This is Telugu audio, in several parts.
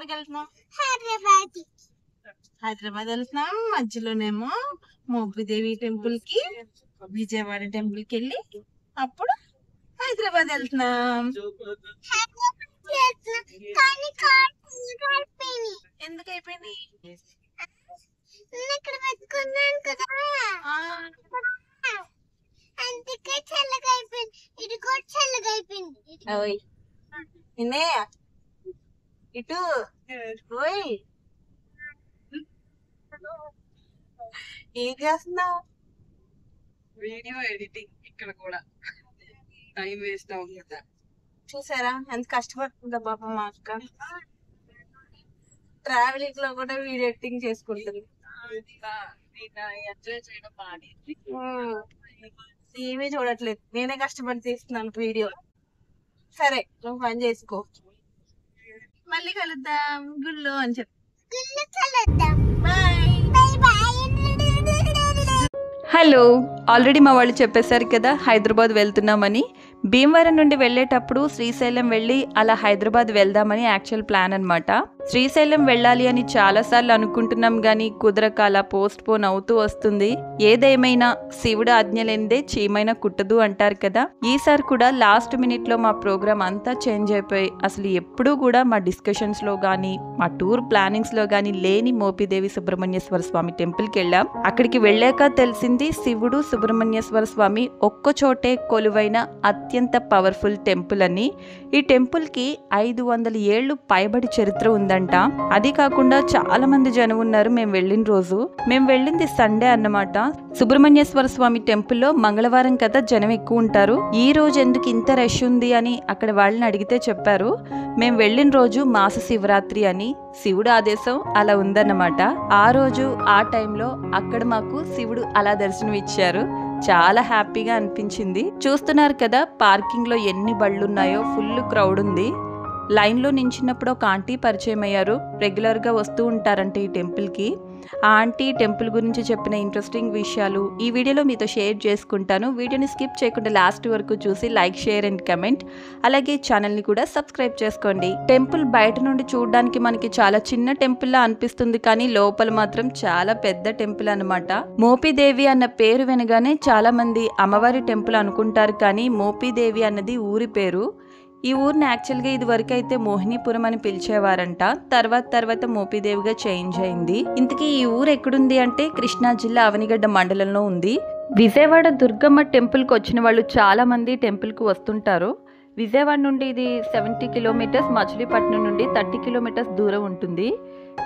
ఎక్కడికి వెళ్తున్నాం? హైదరాబాద్ వెళ్తున్నాం. మధ్యలోనేమో మోపిదేవి టెంపుల్ కి, విజయవాడ టెంపుల్ కి వెళ్ళి అప్పుడు హైదరాబాద్ వెళ్తున్నాం. ఎందుకు అయిపోయింది? ఇటు ఏం చేస్తున్నావు? Video editing. ఇక్కడ కూడా టైం వేస్ట్ అవుతుంది. చూసారా ఎంత కష్టపడుతుందో పాపం మా అక్క. ట్రావెలింగ్ లో కూడా వీడియో ఎడిటింగ్ చేసుకుంటుంది. ఎంజాయ్ చేయడం బాగా. ఏమీ చూడట్లేదు, నేనే కష్టపడి తీస్తున్నాను వీడియో. సరే నువ్వు పని చేసుకో, మళ్ళీ కలుద్దాం గుళ్ళో అని చెప్పి. హలో, ఆల్రెడీ మా వాళ్ళు చెప్పేశారు కదా హైదరాబాద్ వెళ్తున్నామని. భీమవరం నుండి వెళ్ళేటప్పుడు శ్రీశైలం వెళ్ళి అలా హైదరాబాద్ వెళ్దామని యాక్చువల్ ప్లాన్ అనమాట. శ్రీశైలం వెళ్ళాలి అని చాలాసార్లు అనుకుంటున్నాం కానీ కుదరక అలా పోస్ట్ పోన్ అవుతూ వస్తుంది. ఏదేమైనా శివుడు ఆజ్ఞ లేనిదే చీమైనా కుట్టదు అంటారు కదా. ఈసారి కూడా లాస్ట్ మినిట్ లో మా ప్రోగ్రామ్ అంతా చేంజ్ అయిపోయి అసలు ఎప్పుడూ కూడా మా డిస్కషన్స్ లో గానీ మా టూర్ ప్లానింగ్స్ లో గానీ లేని మోపిదేవి సుబ్రహ్మణ్యేశ్వర స్వామి టెంపుల్ కి వెళ్ళాం. అక్కడికి వెళ్ళాక తెలిసింది శివుడు సుబ్రహ్మణ్యేశ్వర స్వామి ఒక్కచోటే కొలువైన అత్యంత పవర్ఫుల్ టెంపుల్ అని. ఈ టెంపుల్ కి 500 ఏళ్లు పైబడి చరిత్ర ఉందంట. అది కాకుండా చాలా మంది జనం ఉన్నారు మేము వెళ్ళిన రోజు. మేము వెళ్ళింది సండే అన్నమాట. సుబ్రహ్మణ్యేశ్వర స్వామి టెంపుల్లో మంగళవారం కదా జనం ఎక్కువ ఉంటారు. ఈ రోజు ఎందుకు ఇంత రష్ ఉంది అని అక్కడ వాళ్ళని అడిగితే చెప్పారు, మేము వెళ్ళిన రోజు మాస శివరాత్రి అని, శివుడు ఆదేశం అలా ఉందన్నమాట. ఆ రోజు ఆ టైంలో అక్కడ మాకు శివుడు అలా దర్శనం ఇచ్చారు. చాలా హ్యాపీగా అనిపించింది. చూస్తున్నారు కదా పార్కింగ్ లో ఎన్ని బళ్ళున్నాయో, ఫుల్ క్రౌడ్ ఉంది. లైన్ లో నించినప్పుడు ఒక ఆంటీ పరిచయం అయ్యారు. రెగ్యులర్ గా వస్తూ ఉంటారంటే ఈ టెంపుల్ కి. ఆ ఆంటీ టెంపుల్ గురించి చెప్పిన ఇంట్రెస్టింగ్ విషయాలు ఈ వీడియోలో మీతో షేర్ చేసుకుంటాను. వీడియోని స్కిప్ చేయకుండా లాస్ట్ వరకు చూసి లైక్, షేర్ అండ్ కమెంట్, అలాగే ఛానల్ ని కూడా సబ్స్క్రైబ్ చేసుకోండి. టెంపుల్ బయట నుండి చూడడానికి మనకి చాలా చిన్న టెంపుల్ లా అనిపిస్తుంది కానీ లోపల మాత్రం చాలా పెద్ద టెంపుల్ అన్నమాట. మోపిదేవి అన్న పేరు వినగానే చాలా మంది అమ్మవారి టెంపుల్ అనుకుంటారు కానీ మోపిదేవి అన్నది ఊరి పేరు. ఈ ఊరిని యాక్చువల్గా ఇది వరకు అయితే మోహినీపురం అని పిలిచేవారంట. తర్వాత మోపిదేవిగా చేంజ్ అయింది. ఇంతకీ ఈ ఊరు ఎక్కడుంది అంటే కృష్ణా జిల్లా అవనిగడ్డ మండలంలో ఉంది. విజయవాడ దుర్గమ్మ టెంపుల్కి వచ్చిన వాళ్ళు చాలా మంది టెంపుల్కి వస్తుంటారు. విజయవాడ నుండి ఇది 70 కిలోమీటర్స్, మచిలీపట్నం నుండి 30 కిలోమీటర్స్ దూరం ఉంటుంది.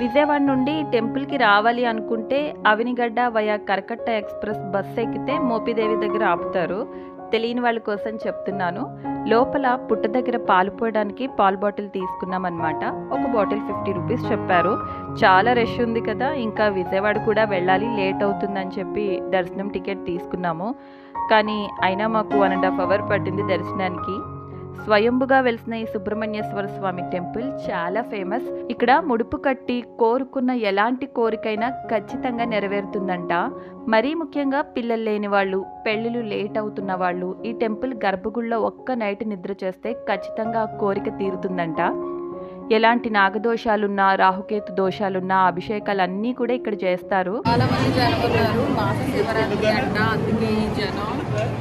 విజయవాడ నుండి టెంపుల్కి రావాలి అనుకుంటే అవనిగడ్డ వయా కరకట్ట ఎక్స్ప్రెస్ బస్సు ఎక్కితే మోపిదేవి దగ్గర ఆపుతారు. తెలియని వాళ్ళ కోసం చెప్తున్నాను. లోపల పుట్ట దగ్గర పాలు పోయడానికి పాలు బాటిల్ తీసుకున్నాం అనమాట. ఒక బాటిల్ 50 రూపీస్ చెప్పారు. చాలా రష్ ఉంది కదా, ఇంకా విజయవాడ కూడా వెళ్ళాలి, లేట్ అవుతుందని చెప్పి దర్శనం టికెట్ తీసుకున్నాము. కానీ అయినా మాకు 1.5 అవర్ పట్టింది దర్శనానికి. స్వయంభుగా వెలిసిన ఈ సుబ్రహ్మణ్యేశ్వర స్వామి టెంపుల్ చాలా ఫేమస్. ఇక్కడ ముడుపు కట్టి కోరుకున్న ఎలాంటి కోరికైనా ఖచ్చితంగా నెరవేరుతుందంట. మరీ ముఖ్యంగా పిల్లలు లేని వాళ్ళు, పెళ్లిళ్ళు లేట్ అవుతున్న వాళ్ళు ఈ టెంపుల్ గర్భగుడిలో ఒక్క నైట్ నిద్ర చేస్తే ఖచ్చితంగా ఆ కోరిక తీరుతుందంట. ఎలాంటి నాగదోషాలున్నా, రాహుకేతు దోషాలున్నా అభిషేకాలు అన్నీ కూడా ఇక్కడ చేస్తారు. చాలా మంది జనం ఉన్నారు. మాస శివరాత్రి అంట, అందుకే ఈ జనం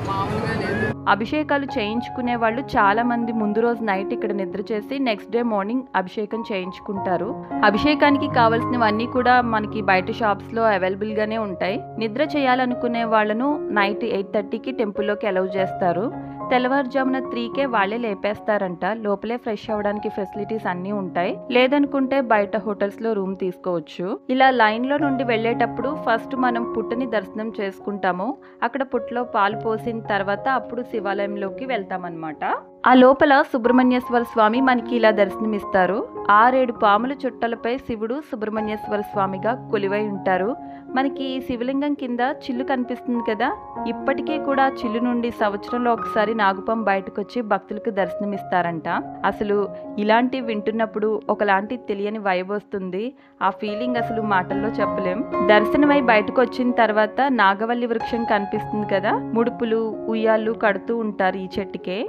మామూలుగా లేదు. అభిషేకాలు చేయించుకునే వాళ్ళు చాలా మంది ముందు రోజు నైట్ ఇక్కడ నిద్ర చేసి నెక్స్ట్ డే మార్నింగ్ అభిషేకం చేయించుకుంటారు. అభిషేకానికి కావాల్సినవన్నీ కూడా మనకి బయట షాప్స్ లో అవైలబుల్ గానే ఉంటాయి. నిద్ర చేయాలనుకునే వాళ్ళను నైట్ 8:30కి టెంపుల్లోకి అలౌ చేస్తారు. తెల్లవారుజామున 3కే వాళ్ళే లేపేస్తారంట. లోపలే ఫ్రెష్ అవ్వడానికి ఫెసిలిటీస్ అన్నీ ఉంటాయి. లేదనుకుంటే బయట హోటల్స్ లో రూమ్ తీసుకోవచ్చు. ఇలా లైన్ లో నుండి వెళ్ళేటప్పుడు ఫస్ట్ మనం పుట్టని దర్శనం చేసుకుంటాము. అక్కడ పుట్టలో పాలు పోసిన తర్వాత అప్పుడు శివాలయంలోకి వెళ్తామన్నమాట. ఆ లోపల సుబ్రహ్మణ్యేశ్వర స్వామి మనకి ఇలా దర్శనమిస్తారు. 6-7 పాముల చుట్టలపై శివుడు సుబ్రహ్మణ్యేశ్వర స్వామిగా కొలువై ఉంటారు. మనకి శివలింగం కింద చిల్లు కనిపిస్తుంది కదా, ఇప్పటికీ కూడా చిల్లు నుండి సంవత్సరంలో ఒకసారి నాగుపాము బయటకు వచ్చి భక్తులకు దర్శనమిస్తారంట. అసలు ఇలాంటివి వింటున్నప్పుడు ఒకలాంటి తెలియని వైబ్ వస్తుంది. ఆ ఫీలింగ్ అసలు మాటల్లో చెప్పలేం. దర్శనమై బయటకు వచ్చిన తర్వాత నాగవల్లి వృక్షం కనిపిస్తుంది కదా, ముడుపులు, ఉయ్యాళ్ళు కడుతూ ఉంటారు ఈ చెట్టుకే.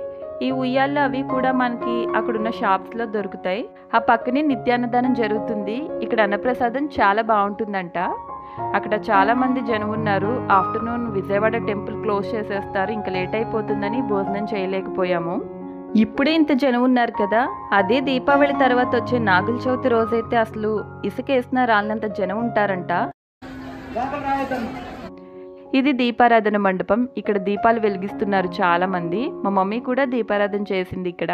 ఈ ఉయ్యాల్లో అవి కూడా మనకి అక్కడున్న షాప్స్లో దొరుకుతాయి. ఆ పక్కనే నిత్యాన్నదానం జరుగుతుంది. ఇక్కడ అన్నప్రసాదం చాలా బాగుంటుందంట. అక్కడ చాలా మంది జనం ఉన్నారు. ఆఫ్టర్నూన్ విజయవాడ టెంపుల్ క్లోజ్ చేసేస్తారు, ఇంకా లేట్ అయిపోతుందని భోజనం చేయలేకపోయాము. ఇప్పుడే ఇంత జనం ఉన్నారు కదా, అదే దీపావళి తర్వాత వచ్చే నాగుల చవితి రోజైతే అసలు ఇసుకేసిన రాళ్ళంత జనం ఉంటారంట. ఇది దీపారాధన మండపం. ఇక్కడ దీపాలు వెలిగిస్తున్నారు చాలా మంది. మా మమ్మీ కూడా దీపారాధన చేసింది ఇక్కడ.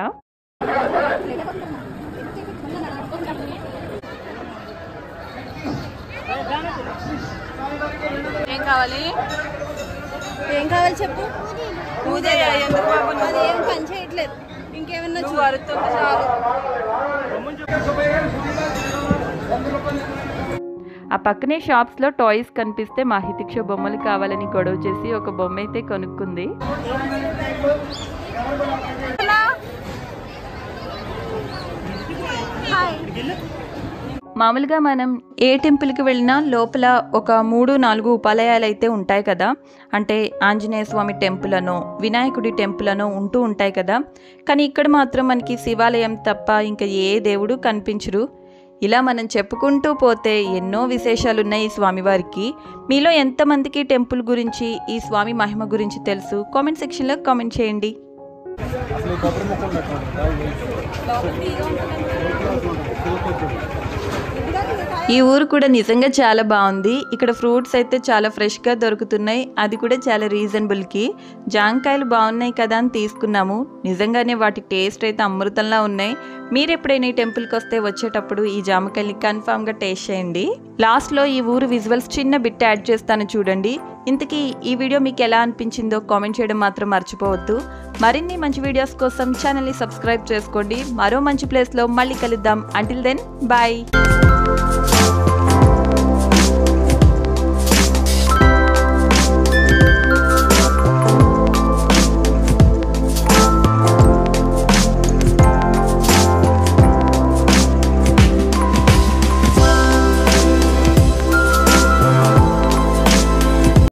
ఏం కావాలి చెప్పు. ఏం పని చేయట్లేదు, ఇంకేమన్నా ఆ పక్కనే షాప్స్లో టాయ్స్ కనిపిస్తే మా హితిక్ష బొమ్మలు కావాలని గొడవ చేసి ఒక బొమ్మ అయితే కొనుక్కుంది. మామూలుగా మనం ఏ టెంపుల్కి వెళ్ళినా లోపల ఒక 3-4 ఉపాలయాలు అయితే ఉంటాయి కదా, అంటే ఆంజనేయ స్వామి టెంపుల్ అనో వినాయకుడి టెంపుల్ అనో ఉంటూ ఉంటాయి కదా. కానీ ఇక్కడ మాత్రం మనకి శివాలయం తప్ప ఇంకా ఏ దేవుడు కనిపించరు. ఇలా మనం చెప్పుకుంటూ పోతే ఎన్నో విశేషాలున్నాయి ఈ స్వామివారికి. మీలో ఎంతమందికి టెంపుల్ గురించి, ఈ స్వామి మహిమ గురించి తెలుసు? కామెంట్ సెక్షన్లో కామెంట్ చేయండి. ఈ ఊరు కూడా నిజంగా చాలా బాగుంది. ఇక్కడ ఫ్రూట్స్ అయితే చాలా ఫ్రెష్గా దొరుకుతున్నాయి, అది కూడా చాలా రీజనబుల్కి. జాంకాయలు బాగున్నాయి కదా అని తీసుకున్నాము. నిజంగానే వాటి టేస్ట్ అయితే అమృతంలా ఉన్నాయి. మీరు ఎప్పుడైనా ఈ టెంపుల్కి వస్తే వచ్చేటప్పుడు ఈ జామకాయని కన్ఫామ్గా టేస్ట్ చేయండి. లాస్ట్లో ఈ ఊరు విజువల్స్ చిన్న బిట్ యాడ్ చేస్తాను చూడండి. ఇంతకీ ఈ వీడియో మీకు ఎలా అనిపించిందో కామెంట్ చేయడం మాత్రం మర్చిపోవద్దు. మరిన్ని మంచి వీడియోస్ కోసం ఛానల్ని సబ్స్క్రైబ్ చేసుకోండి. మరో మంచి ప్లేస్లో మళ్ళీ కలుద్దాం. Until then bye.